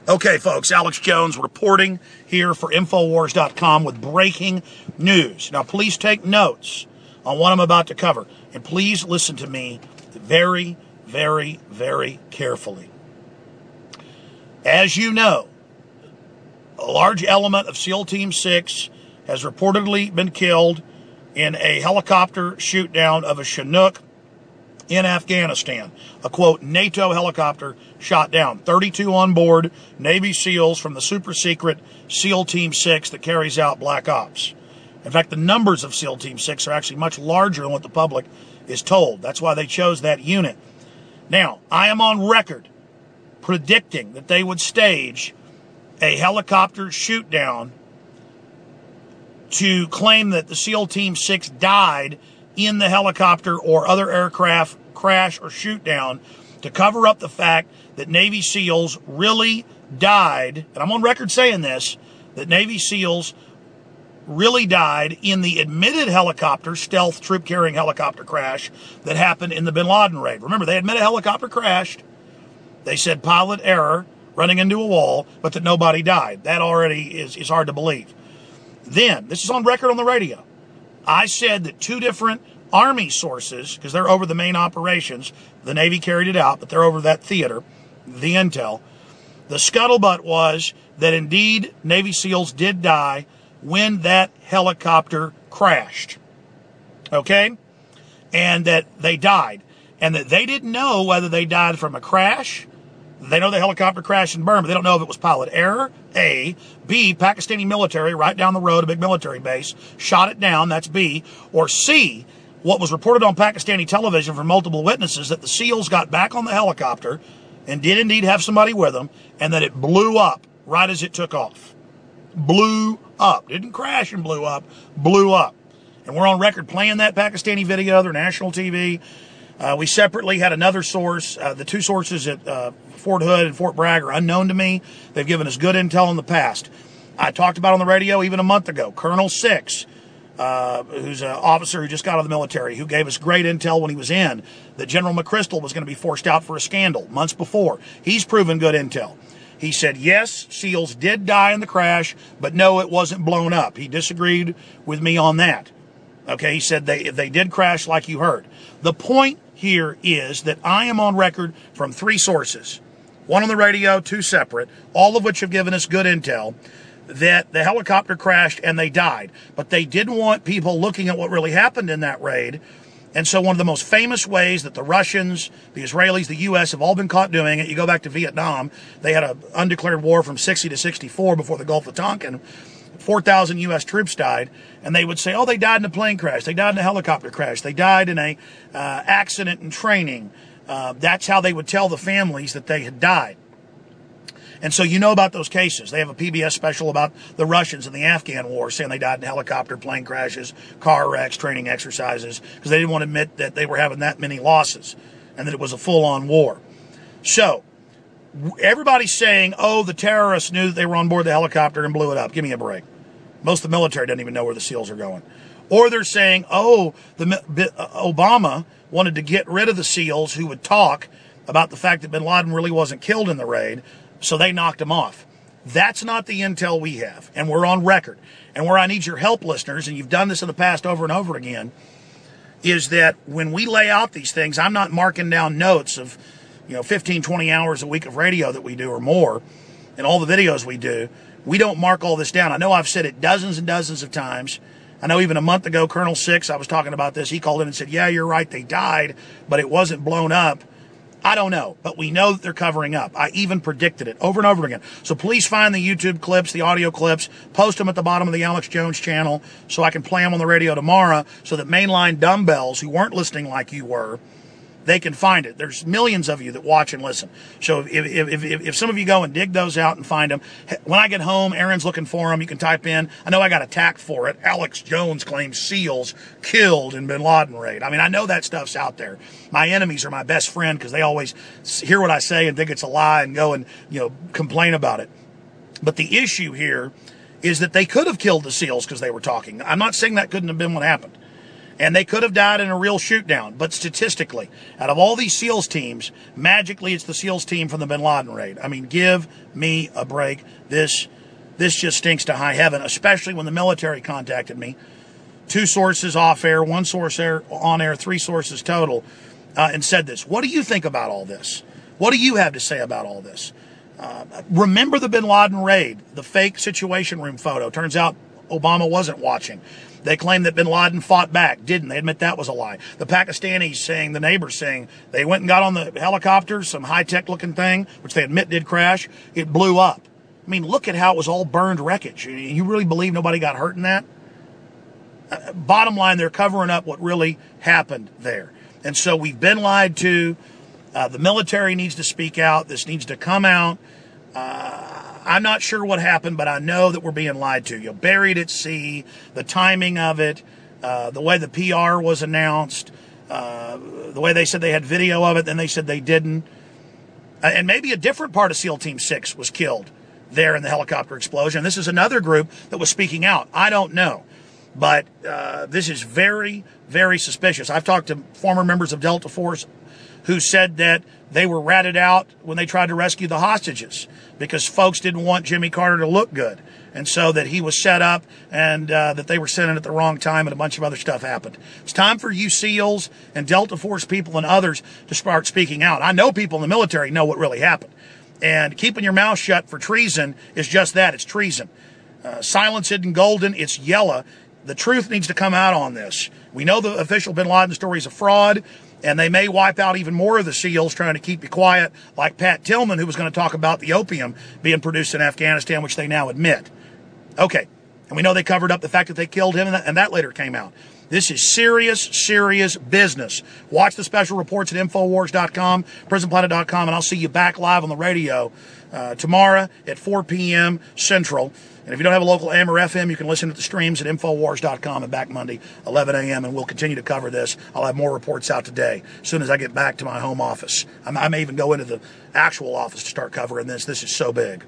Okay, folks, Alex Jones reporting here for Infowars.com with breaking news. Now, please take notes on what I'm about to cover, and please listen to me very, very, very carefully. As you know, a large element of SEAL Team 6 has reportedly been killed in a helicopter shoot-down of a Chinook in Afghanistan. A, quote, NATO helicopter shot down. 32 on board Navy SEALs from the super-secret SEAL Team 6 that carries out Black Ops. In fact, the numbers of SEAL Team 6 are actually much larger than what the public is told. That's why they chose that unit. Now, I am on record predicting that they would stage a helicopter shoot-down to claim that the SEAL Team 6 died in the helicopter or other aircraft crash or shoot down, to cover up the fact that Navy SEALs really died, and I'm on record saying this, that Navy SEALs really died in the admitted helicopter, stealth troop-carrying helicopter crash that happened in the Bin Laden raid. Remember, they admit a helicopter crashed. They said pilot error, running into a wall, but that nobody died. That already is hard to believe. Then, this is on record on the radio, I said that two different Army sources, because they're over the main operations, the Navy carried it out, but they're over that theater, the intel. The scuttlebutt was that indeed Navy SEALs did die when that helicopter crashed. Okay? And that they died. And that they didn't know whether they died from a crash. They know the helicopter crashed and burned, but they don't know if it was pilot error, A. B, Pakistani military, right down the road, a big military base, shot it down, that's B. Or C, what was reported on Pakistani television from multiple witnesses, that the SEALs got back on the helicopter and did indeed have somebody with them, and that it blew up right as it took off. Blew up. Didn't crash and blew up. Blew up. And we're on record playing that Pakistani video, their national TV. We separately had another source. The two sources at Fort Hood and Fort Bragg are unknown to me. They've given us good intel in the past. I talked about on the radio even a month ago, Colonel Six, who's an officer who just got out of the military, who gave us great intel when he was in, that General McChrystal was going to be forced out for a scandal months before. He's proven good intel. He said, yes, SEALs did die in the crash, but no, it wasn't blown up. He disagreed with me on that. Okay, he said they did crash like you heard. The point here is that I am on record from three sources, one on the radio, two separate, all of which have given us good intel, that the helicopter crashed and they died. But they didn't want people looking at what really happened in that raid. And so one of the most famous ways that the Russians, the Israelis, the U.S. have all been caught doing it, you go back to Vietnam, they had an undeclared war from 60 to 64 before the Gulf of Tonkin. 4,000 U.S. troops died, and they would say, oh, they died in a plane crash, they died in a helicopter crash, they died in a accident in training. That's how they would tell the families that they had died. And so you know about those cases. They have a PBS special about the Russians in the Afghan war, saying they died in helicopter, plane crashes, car wrecks, training exercises, because they didn't want to admit that they were having that many losses and that it was a full-on war. So everybody's saying, oh, the terrorists knew that they were on board the helicopter and blew it up. Give me a break. Most of the military doesn't even know where the SEALs are going. Or they're saying, oh, Obama wanted to get rid of the SEALs who would talk about the fact that bin Laden really wasn't killed in the raid, so they knocked him off. That's not the intel we have, and we're on record. And where I need your help, listeners, and you've done this in the past over and over again, is that when we lay out these things, I'm not marking down notes of 15, 20 hours a week of radio that we do or more, and all the videos we do. We don't mark all this down. I know I've said it dozens and dozens of times. I know even a month ago, Colonel Six, I was talking about this, he called in and said, yeah, you're right, they died, but it wasn't blown up. I don't know, but we know that they're covering up. I even predicted it over and over again. So please find the YouTube clips, the audio clips, post them at the bottom of the Alex Jones channel so I can play them on the radio tomorrow so that mainline dumbbells who weren't listening like you were, they can find it. There's millions of you that watch and listen. So if some of you go and dig those out and find them, when I get home, Aaron's looking for them. You can type in, I know I got attacked for it, Alex Jones claims SEALs killed in bin Laden raid. I mean, I know that stuff's out there. My enemies are my best friend because they always hear what I say and think it's a lie and go and, complain about it. But the issue here is that they could have killed the SEALs because they were talking. I'm not saying that couldn't have been what happened. And they could have died in a real shoot down. But statistically, out of all these SEALs teams, magically it's the SEALs team from the Bin Laden raid. I mean, give me a break. This just stinks to high heaven, especially when the military contacted me. 2 sources off air, 1 source on air, 3 sources total, and said this. What do you think about all this? What do you have to say about all this? Remember the Bin Laden raid, the fake Situation Room photo. Turns out Obama wasn't watching. They claimed that Bin Laden fought back. Didn't. They admit that was a lie. The Pakistanis saying, the neighbors saying, they went and got on the helicopter, some high-tech looking thing, which they admit did crash. It blew up. I mean, look at how it was all burned wreckage. You really believe nobody got hurt in that? Bottom line, they're covering up what really happened there. And so we've been lied to. The military needs to speak out. This needs to come out. I'm not sure what happened, but I know that we're being lied to. You're buried at sea, the timing of it, the way the PR was announced, the way they said they had video of it, then they said they didn't. And maybe a different part of SEAL Team 6 was killed there in the helicopter explosion. This is another group that was speaking out. I don't know. But this is very, very suspicious. I've talked to former members of Delta Force who said that they were ratted out when they tried to rescue the hostages because folks didn't want Jimmy Carter to look good. And so that he was set up and that they were sent in at the wrong time and a bunch of other stuff happened. It's time for you SEALs and Delta Force people and others to start speaking out. I know people in the military know what really happened. And keeping your mouth shut for treason is just that. It's treason. Silence isn't golden. It's yellow. The truth needs to come out on this. We know the official Bin Laden story is a fraud, and they may wipe out even more of the SEALs trying to keep you quiet, like Pat Tillman, who was going to talk about the opium being produced in Afghanistan, which they now admit. Okay, and we know they covered up the fact that they killed him, and that later came out. This is serious, serious business. Watch the special reports at Infowars.com, PrisonPlanet.com, and I'll see you back live on the radio tomorrow at 4 p.m. Central. And if you don't have a local AM or FM, you can listen to the streams at Infowars.com and back Monday, 11 a.m., and we'll continue to cover this. I'll have more reports out today as soon as I get back to my home office. I may even go into the actual office to start covering this. This is so big.